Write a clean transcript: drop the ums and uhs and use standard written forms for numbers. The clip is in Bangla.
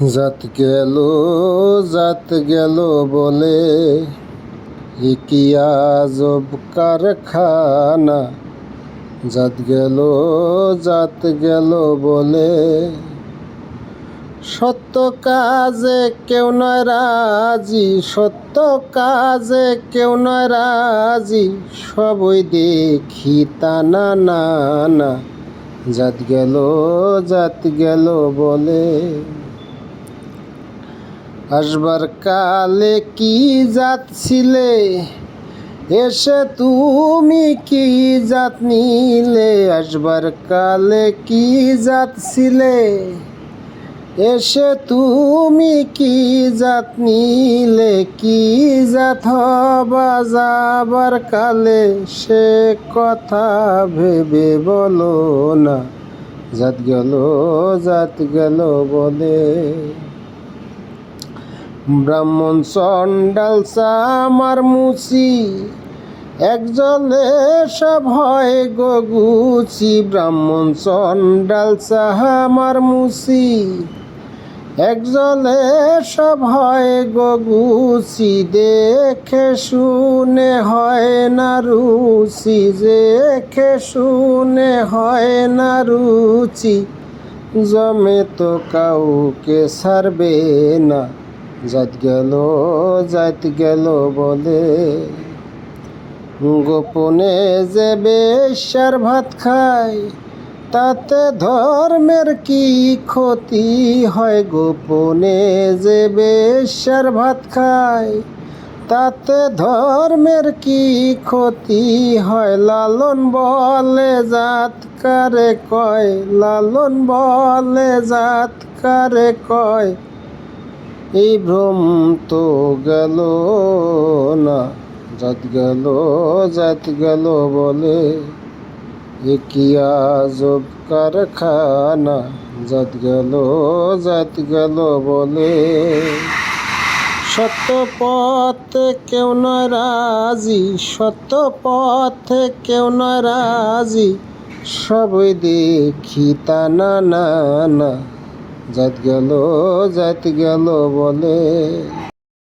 জাত গেল বলে কি আজব কারখানা। জাত গেল বলে সত্য কাজে কেউ নয় রাজি, সত্য কাজে কেউ নয় রাজি, সবই দেখি তানা না না। জাত গেল বলে আসবার কালে কি জাত ছিলে, এসে তুমি কি জাত নিলে। আসবার কালে কি জাত ছিলে, এসে তুমি কি জাত নিলে। কি জাত হবা যাবার কালে, সে কথা ভেবে বলো না। জাত গেল বলে ব্রাহ্মণ চণ্ডাল চামার মুচি, একজলে সব হয় গগুচি। ব্রাহ্মণ চণ্ডাল চামার মুচি, একজলে সব হয় গগুচি। দেখে শুনে হয় না রুচি, দেখে শুনে হয় না রুচি। জমে তো কাউকে ছাড়বে না। জাত গেল বলে গোপনে যে বেশ্যার ভাত খায়, তাতে ধর্মের কি ক্ষতি হয়। গোপনে যে বেশ্যার ভাত খায়, তাতে ধর্মের কি ক্ষতি হয়। লালন বলে জাত কারে কয়, লালন বলে জাত কারে কয়। এই ভ্রম তো গেল না। জাত গেল বলে কি আজব কারখানা। জাত গেল বলে সত্য পথে কেউ নয় রাজি, সত্য পথে কেউ নয় রাজি, সবই দেখি তানা না না। জাত গেল বলে।